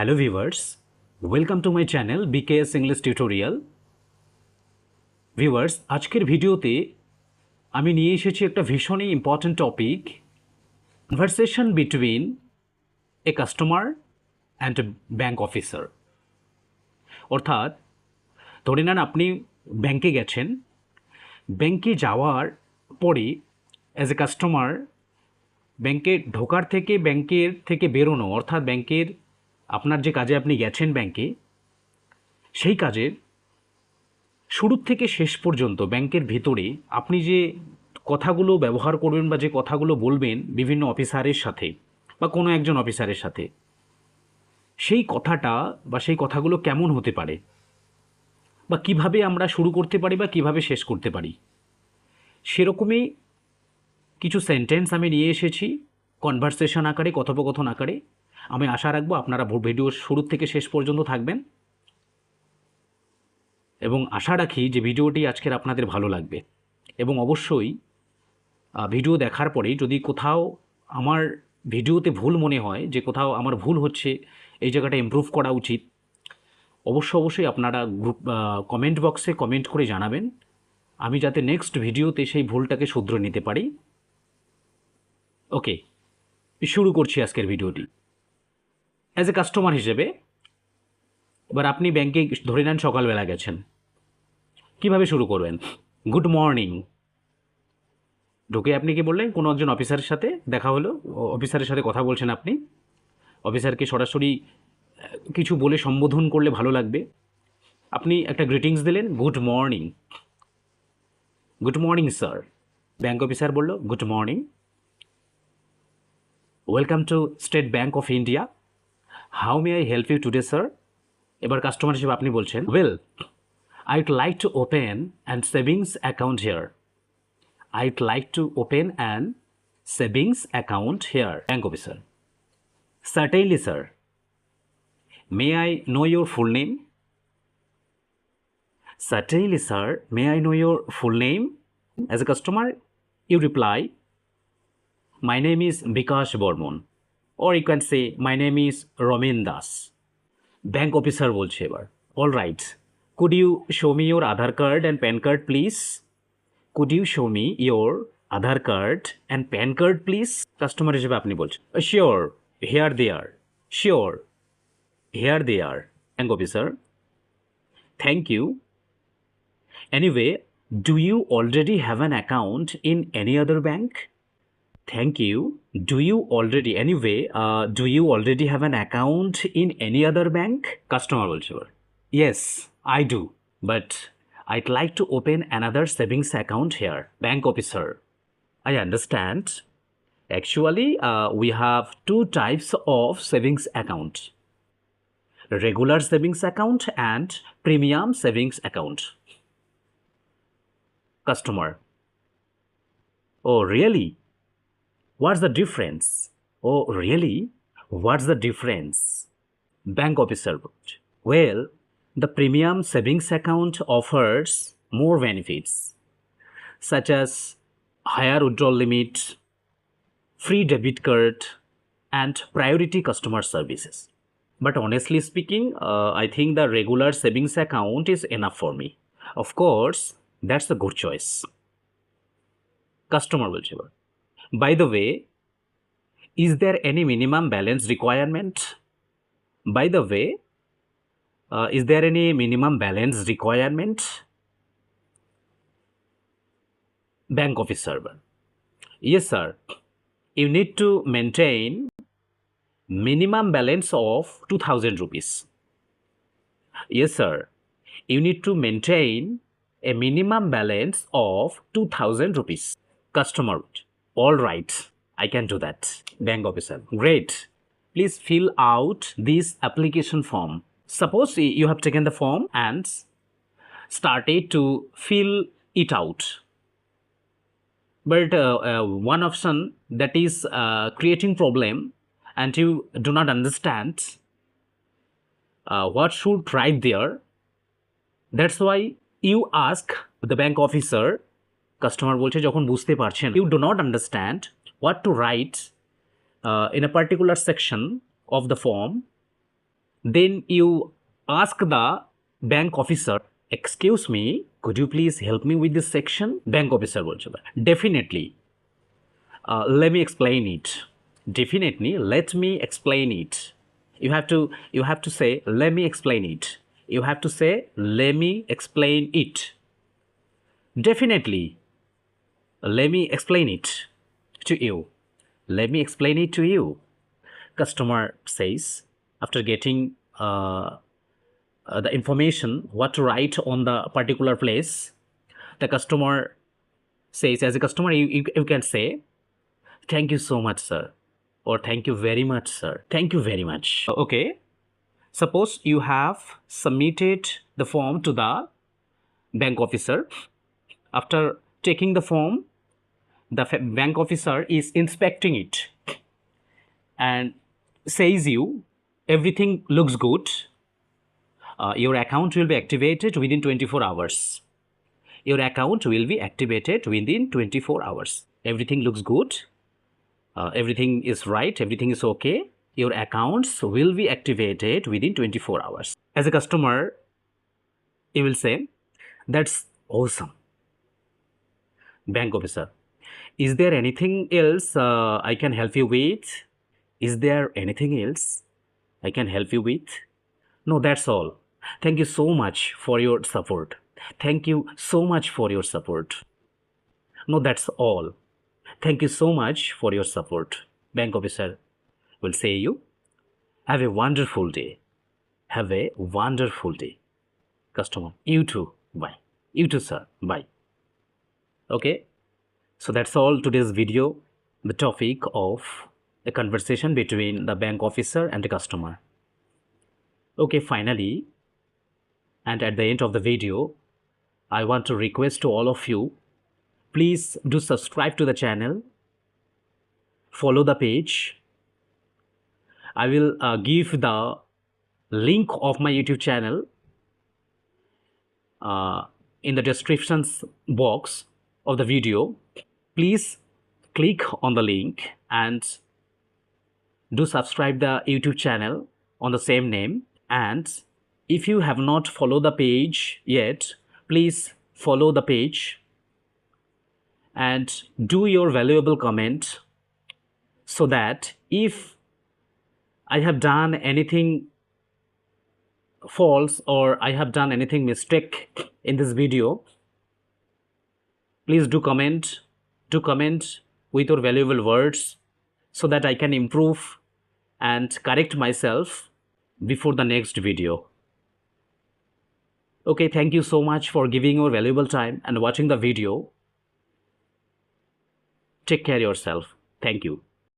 Hello viewers, welcome to my channel BKS English Tutorial. Viewers, আজকের ভিডিওতে আমি নিয়ে এসেছি একটা ভীষণই important topic, conversation between A customer and a bank officer. অর্থাৎ ধরে নেন আপনি ব্যাংকে গেছেন, ব্যাংকে যাওয়ার পরে অ্যাজ এ কাস্টমার ব্যাংকে ঢোকার থেকে ব্যাংকের থেকে বেরোনো, অর্থাৎ ব্যাংকের আপনার যে কাজে আপনি গেছেন ব্যাংকে, সেই কাজের শুরু থেকে শেষ পর্যন্ত ব্যাংকের ভিতরে আপনি যে কথাগুলো ব্যবহার করবেন বা যে কথাগুলো বলবেন বিভিন্ন অফিসারের সাথে বা কোনো একজন অফিসারের সাথে, সেই কথাটা বা সেই কথাগুলো কেমন হতে পারে বা কিভাবে আমরা শুরু করতে পারি বা কিভাবে শেষ করতে পারি, সেরকমই কিছু সেন্টেন্স আমি নিয়ে এসেছি কনভারসেশন আকারে, কথোপকথন আকারে। আমি আশা রাখবো আপনারা ভিডিওর শুরু থেকে শেষ পর্যন্ত থাকবেন এবং আশা রাখি যে ভিডিওটি আজকের আপনাদের ভালো লাগবে। এবং অবশ্যই ভিডিও দেখার পরে যদি কোথাও আমার ভিডিওতে ভুল মনে হয়, যে কোথাও আমার ভুল হচ্ছে, এই জায়গাটা ইমপ্রুভ করা উচিত, অবশ্যই আপনারা কমেন্ট বক্সে কমেন্ট করে জানাবেন, আমি যাতে নেক্সট ভিডিওতে সেই ভুলটাকে শুধরে নিতে পারি। ওকে, শুরু করছি আজকের ভিডিওটি। অ্যাজ এ কাস্টমার হিসেবে এবার আপনি ব্যাংকে ধরে নেন সকালবেলা গেছেন, কিভাবে শুরু করবেন? Good morning. ঢুকে আপনি কি বললেন? কোনো একজন অফিসারের সাথে দেখা হলো, অফিসারের সাথে কথা বলছেন আপনি, অফিসারকে সরাসরি কিছু বলে সম্বোধন করলে ভালো লাগবে। আপনি একটা গ্রিটিংস দিলেন, good morning. Good morning sir. Bank officer বলল, good morning, welcome to State Bank of India, how may I help you today sir. এবার কাস্টমার হিসেবে আপনি বলছেন, well I'd like to open an savings account here. I'd like to open an savings account here. Bank officer. Certainly, sir. May I know your full name? Certainly, sir. May I know your full name? As a customer, you reply, my name is Bikash Bormon. Or you can say, my name is Romin Das. Bank officer bolche ebar. All right. Could you show me your Aadhaar card and PAN card, please? Could you show me your Aadhaar card and PAN card, please? Customer হিসেবে আপনি বলছেন, sure, here they are. Sure, here they are. Bank officer, thank you. Anyway, do you already have an account in any other bank? Thank you. Do you already, do you already have an account in any other bank? Customer বলছে, yes, I do, but I'd like to open another savings account here. Bank officer, I understand. Actually, we have two types of savings account, regular savings account and premium savings account. Customer, oh really? What's the difference? Oh really? What's the difference? Bank officer, well, the premium savings account offers more benefits, such as higher withdrawal limit, free debit card, and priority customer services. But honestly speaking, I think the regular savings account is enough for me. Of course, that's a good choice. Customer বলছে, by the way, is there any minimum balance requirement? By the way, is there any minimum balance requirement? Bank officer, yes sir, you need to maintain minimum balance of 2000 rupees. Yes sir, you need to maintain a minimum balance of 2000 rupees. Customer, all right, I can do that. Bank officer, great, please fill out this application form. Suppose you have taken the form and started to fill it out, but one option that is creating problem and you do not understand what should write there. That's why you ask the bank officer. Customer বলছে, যখন বুঝতে পারছেন, you do not understand what to write in a particular section of the form, Then you ask the bank officer, excuse me, could you please help me with this section? Bank officer বলছে, definitely. Let me explain it. Definitely, let me explain it. You have to say, let me explain it. You have to say, let me explain it. Definitely, let me explain it to you. Let me explain it to you. Customer says, after getting the information what to write on the particular place, the customer says, as a customer, you can say, thank you so much, sir, or thank you very much, sir. Thank you very much. Okay. Suppose you have submitted the form to the bank officer. After taking the form, the bank officer is inspecting it and says you everything looks good. Your account will be activated within 24 hours. Your account will be activated within 24 hours. Everything looks good. Everything is right. Everything is okay. Your accounts will be activated within 24 hours. As a customer, you will say, that's awesome. Bank officer, is there anything else I can help you with? Is there anything else I can help you with? No, that's all. Thank you so much for your support. Thank you so much for your support. No, that's all. Thank you so much for your support. Bank officer will say you, have a wonderful day. Have a wonderful day. Customer, you too. Bye. You too, sir. Bye. Okay. So that's all today's video. The topic of a conversation between the bank officer and the customer. Okay, finally, and at the end of the video, I want to request to all of you, please do subscribe to the channel, follow the page. I will give the link of my YouTube channel in the description box of the video. Please click on the link and do subscribe the YouTube channel on the same name. And if you have not followed the page yet, please follow the page and do your valuable comment, so that if I have done anything false or I have done anything mistake in this video, please do comment with your valuable words, so that I can improve and correct myself before the next video. Okay, thank you so much for giving your valuable time and watching the video. Take care of yourself. Thank you.